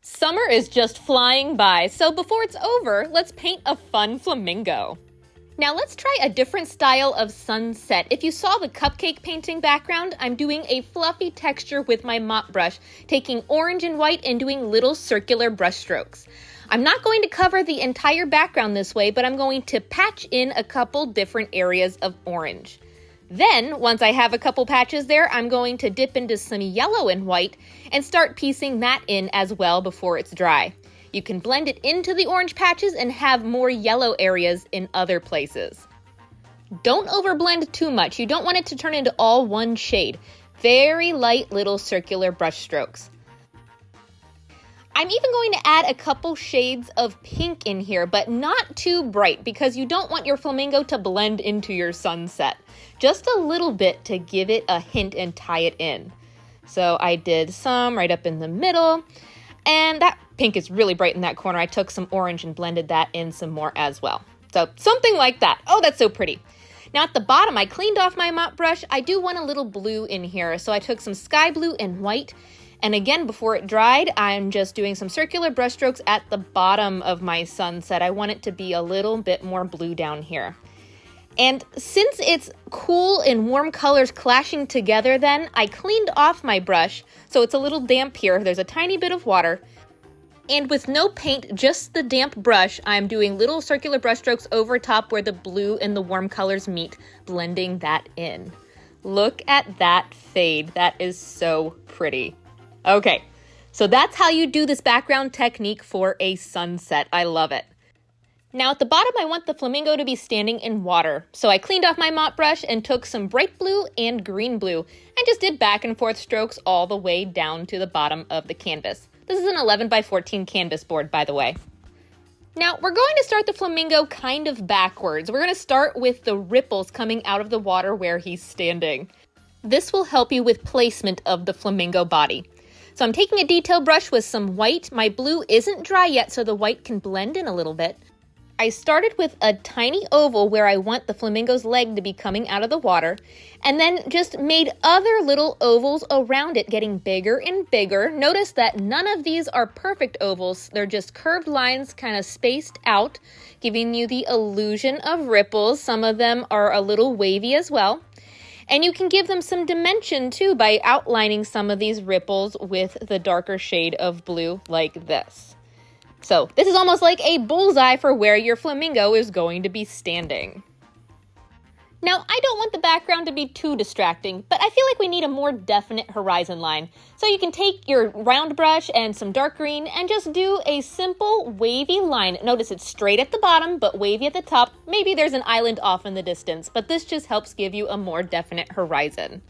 Summer is just flying by, so before it's over, let's paint a fun flamingo. Now let's try a different style of sunset. If you saw the cupcake painting background, I'm doing a fluffy texture with my mop brush, taking orange and white and doing little circular brush strokes. I'm not going to cover the entire background this way, but I'm going to patch in a couple different areas of orange. Then, once I have a couple patches there, I'm going to dip into some yellow and white and start piecing that in as well before it's dry. You can blend it into the orange patches and have more yellow areas in other places. Don't overblend too much. You don't want it to turn into all one shade. Very light little circular brush strokes. I'm even going to add a couple shades of pink in here, but not too bright because you don't want your flamingo to blend into your sunset. Just a little bit to give it a hint and tie it in. So I did some right up in the middle, and that pink is really bright in that corner. I took some orange and blended that in some more as well. So something like that. Oh, that's so pretty. Now at the bottom, I cleaned off my mop brush. I do want a little blue in here, so I took some sky blue and white. And again, before it dried, I'm just doing some circular brush strokes at the bottom of my sunset. I want it to be a little bit more blue down here. And since it's cool and warm colors clashing together then, I cleaned off my brush, so it's a little damp here. There's a tiny bit of water. And with no paint, just the damp brush, I'm doing little circular brush strokes over top where the blue and the warm colors meet, blending that in. Look at that fade. That is so pretty. Okay, so that's how you do this background technique for a sunset. I love it. Now at the bottom, I want the flamingo to be standing in water. So I cleaned off my mop brush and took some bright blue and green blue and just did back and forth strokes all the way down to the bottom of the canvas. This is an 11 by 14 canvas board, by the way. Now we're going to start the flamingo kind of backwards. We're going to start with the ripples coming out of the water where he's standing. This will help you with placement of the flamingo body. So I'm taking a detail brush with some white. My blue isn't dry yet, so the white can blend in a little bit. I started with a tiny oval where I want the flamingo's leg to be coming out of the water, and then just made other little ovals around it, getting bigger and bigger. Notice that none of these are perfect ovals. They're just curved lines kind of spaced out, giving you the illusion of ripples. Some of them are a little wavy as well. And you can give them some dimension too by outlining some of these ripples with the darker shade of blue like this. So this is almost like a bullseye for where your flamingo is going to be standing. Now, I don't want the background to be too distracting, but I feel like we need a more definite horizon line. So you can take your round brush and some dark green and just do a simple wavy line. Notice it's straight at the bottom, but wavy at the top. Maybe there's an island off in the distance, but this just helps give you a more definite horizon.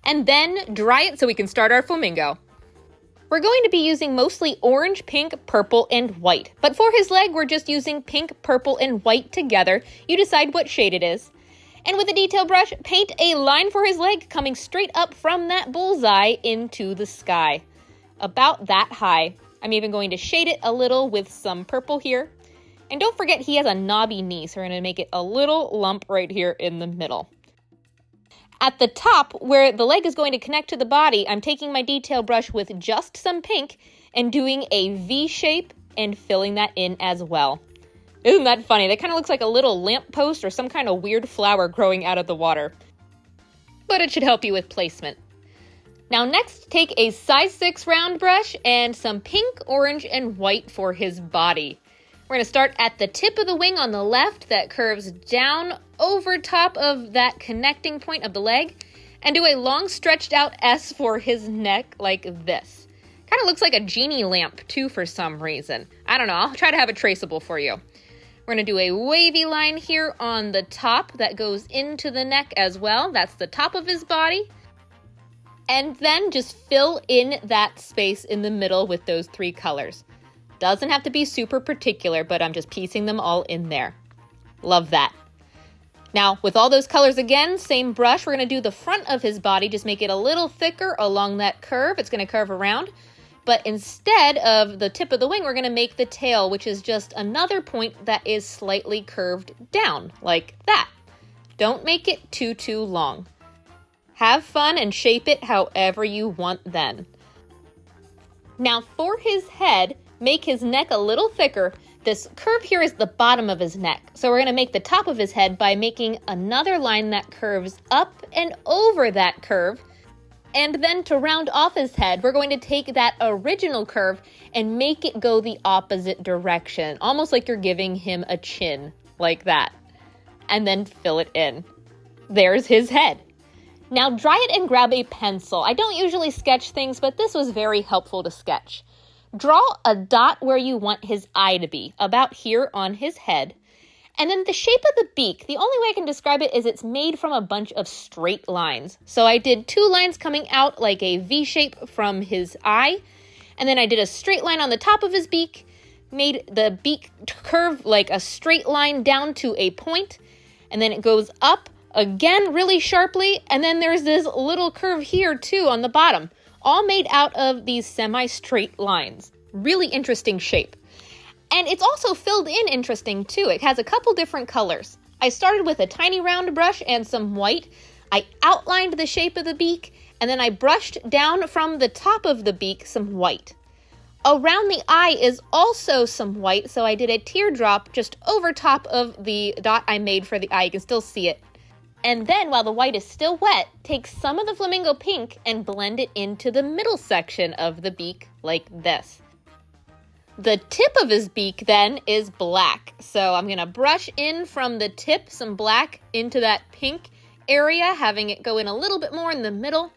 And then dry it so we can start our flamingo. We're going to be using mostly orange, pink, purple, and white. But for his leg, we're just using pink, purple, and white together. You decide what shade it is. And with a detail brush, paint a line for his leg coming straight up from that bullseye into the sky. About that high. I'm even going to shade it a little with some purple here. And don't forget he has a knobby knee, so we're going to make it a little lump right here in the middle. At the top, where the leg is going to connect to the body, I'm taking my detail brush with just some pink and doing a V shape and filling that in as well. Isn't that funny? That kind of looks like a little lamppost or some kind of weird flower growing out of the water. But it should help you with placement. Now next, take a size 6 round brush and some pink, orange, and white for his body. We're going to start at the tip of the wing on the left that curves down over top of that connecting point of the leg and do a long stretched out S for his neck like this. Kind of looks like a genie lamp too for some reason. I don't know, I'll try to have it traceable for you. We're going to do a wavy line here on the top that goes into the neck as well. That's the top of his body. And then just fill in that space in the middle with those 3 colors. Doesn't have to be super particular, but I'm just piecing them all in there. Love that. Now, with all those colors again, same brush, we're going to do the front of his body, just make it a little thicker along that curve. It's going to curve around. But instead of the tip of the wing, we're going to make the tail, which is just another point that is slightly curved down, like that. Don't make it too long. Have fun and shape it however you want then. Now for his head, make his neck a little thicker. This curve here is the bottom of his neck. So we're going to make the top of his head by making another line that curves up and over that curve. And then to round off his head, we're going to take that original curve and make it go the opposite direction, almost like you're giving him a chin, like that. And then fill it in. There's his head. Now dry it and grab a pencil. I don't usually sketch things, but this was very helpful to sketch. Draw a dot where you want his eye to be, about here on his head. And then the shape of the beak, the only way I can describe it is it's made from a bunch of straight lines. So I did 2 lines coming out like a V shape from his eye, and then I did a straight line on the top of his beak, made the beak curve like a straight line down to a point, and then it goes up again really sharply, and then there's this little curve here too on the bottom, all made out of these semi-straight lines. Really interesting shape. And it's also filled in interesting too. It has a couple different colors. I started with a tiny round brush and some white. I outlined the shape of the beak, and then I brushed down from the top of the beak some white. Around the eye is also some white, so I did a teardrop just over top of the dot I made for the eye. You can still see it. And then, while the white is still wet, take some of the flamingo pink and blend it into the middle section of the beak like this. The tip of his beak then is black. So I'm going to brush in from the tip some black into that pink area, having it go in a little bit more in the middle.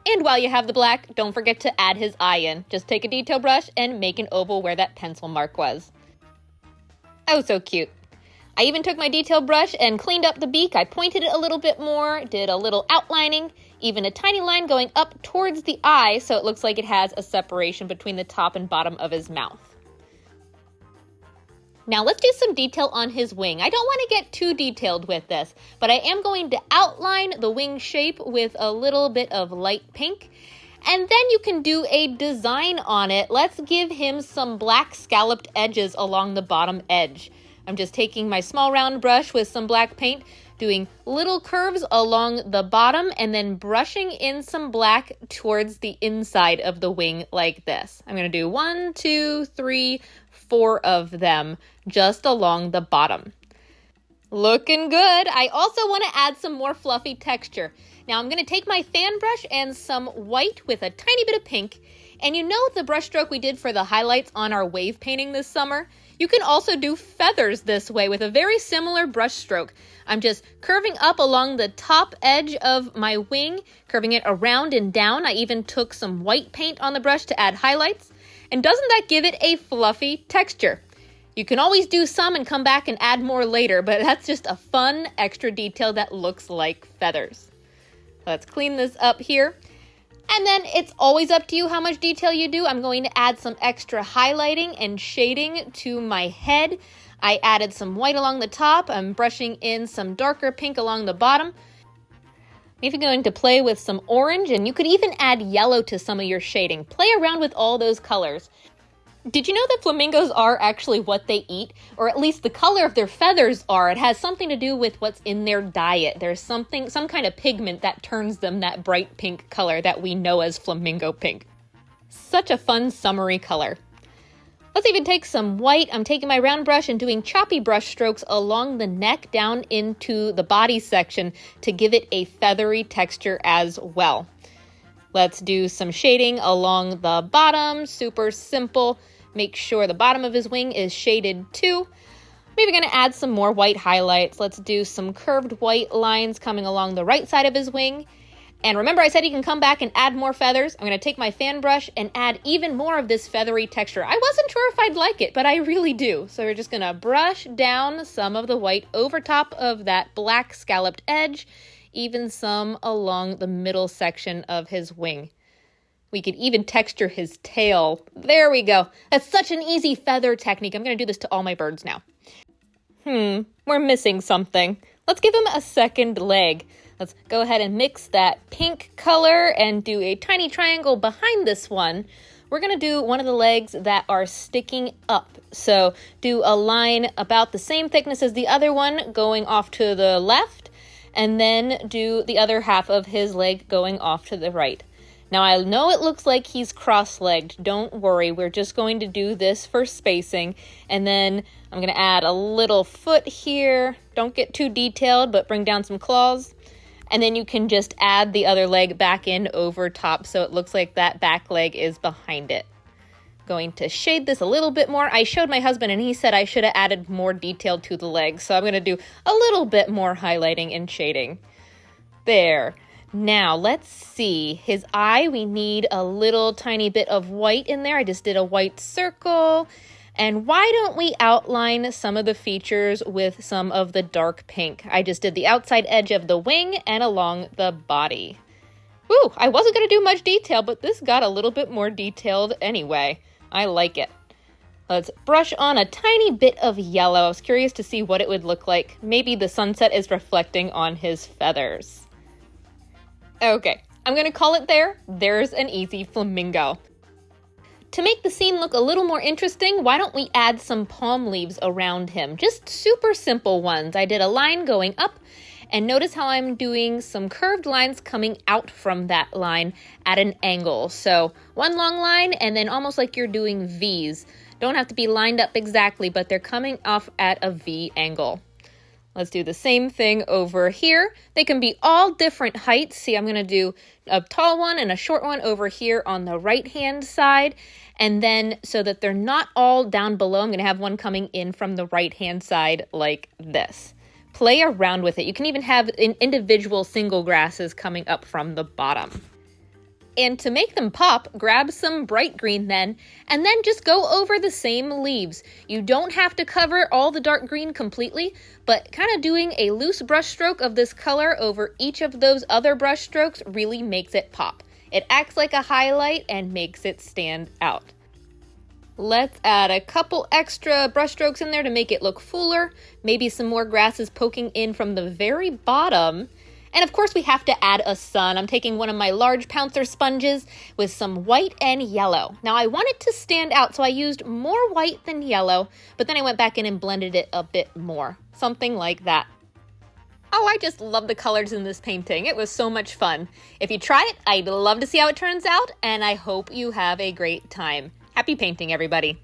And while you have the black, don't forget to add his eye in. Just take a detail brush and make an oval where that pencil mark was. Oh, so cute. I even took my detail brush and cleaned up the beak. I pointed it a little bit more, did a little outlining, even a tiny line going up towards the eye so it looks like it has a separation between the top and bottom of his mouth. Now let's do some detail on his wing. I don't want to get too detailed with this, but I am going to outline the wing shape with a little bit of light pink. And then you can do a design on it. Let's give him some black scalloped edges along the bottom edge. I'm just taking my small round brush with some black paint, doing little curves along the bottom, and then brushing in some black towards the inside of the wing like this. I'm going to do 1, 2, 3, 4 of them just along the bottom. Looking good. I also want to add some more fluffy texture. Now I'm going to take my fan brush and some white with a tiny bit of pink. And you know the brush stroke we did for the highlights on our wave painting this summer? You can also do feathers this way with a very similar brush stroke. I'm just curving up along the top edge of my wing, curving it around and down. I even took some white paint on the brush to add highlights. And doesn't that give it a fluffy texture? You can always do some and come back and add more later, but that's just a fun extra detail that looks like feathers. Let's clean this up here. And then it's always up to you how much detail you do. I'm going to add some extra highlighting and shading to my head. I added some white along the top. I'm brushing in some darker pink along the bottom. I'm even going to play with some orange, and you could even add yellow to some of your shading. Play around with all those colors. Did you know that flamingos are actually what they eat? Or at least the color of their feathers are. It has something to do with what's in their diet. There's some kind of pigment that turns them that bright pink color that we know as flamingo pink. Such a fun summery color. Let's even take some white. I'm taking my round brush and doing choppy brush strokes along the neck down into the body section to give it a feathery texture as well. Let's do some shading along the bottom. Super simple. Make sure the bottom of his wing is shaded too. Maybe going to add some more white highlights. Let's do some curved white lines coming along the right side of his wing. And remember I said you can come back and add more feathers. I'm going to take my fan brush and add even more of this feathery texture. I wasn't sure if I'd like it, but I really do. So we're just going to brush down some of the white over top of that black scalloped edge, even some along the middle section of his wing. We could even texture his tail. There we go. That's such an easy feather technique. I'm going to do this to all my birds now. We're missing something. Let's give him a second leg. Let's go ahead and mix that pink color and do a tiny triangle behind this one. We're going to do one of the legs that are sticking up. So do a line about the same thickness as the other one going off to the left, and then do the other half of his leg going off to the right. Now I know it looks like he's cross-legged. Don't worry, we're just going to do this for spacing. And then I'm gonna add a little foot here. Don't get too detailed, but bring down some claws. And then you can just add the other leg back in over top so it looks like that back leg is behind it. Going to shade this a little bit more. I showed my husband and he said I should have added more detail to the legs, so I'm going to do a little bit more highlighting and shading. There. Now let's see. His eye, we need a little tiny bit of white in there. I just did a white circle. And why don't we outline some of the features with some of the dark pink? I just did the outside edge of the wing and along the body. Woo, I wasn't going to do much detail, but this got a little bit more detailed anyway. I like it. Let's brush on a tiny bit of yellow. I was curious to see what it would look like. Maybe the sunset is reflecting on his feathers. Okay, I'm going to call it there. There's an easy flamingo. To make the scene look a little more interesting, why don't we add some palm leaves around him? Just super simple ones. I did a line going up, and notice how I'm doing some curved lines coming out from that line at an angle. So one long line and then almost like you're doing V's. Don't have to be lined up exactly, but they're coming off at a V angle. Let's do the same thing over here. They can be all different heights. See, I'm going to do a tall one and a short one over here on the right-hand side. And then so that they're not all down below, I'm going to have one coming in from the right-hand side like this. Play around with it. You can even have individual single grasses coming up from the bottom. And to make them pop, grab some bright green then, and then just go over the same leaves. You don't have to cover all the dark green completely, but kind of doing a loose brush stroke of this color over each of those other brush strokes really makes it pop. It acts like a highlight and makes it stand out. Let's add a couple extra brush strokes in there to make it look fuller. Maybe some more grasses poking in from the very bottom. And of course we have to add a sun. I'm taking one of my large pouncer sponges with some white and yellow. Now I want it to stand out, so I used more white than yellow, but then I went back in and blended it a bit more. Something like that. Oh, I just love the colors in this painting. It was so much fun. If you try it, I'd love to see how it turns out, and I hope you have a great time. Happy painting, everybody.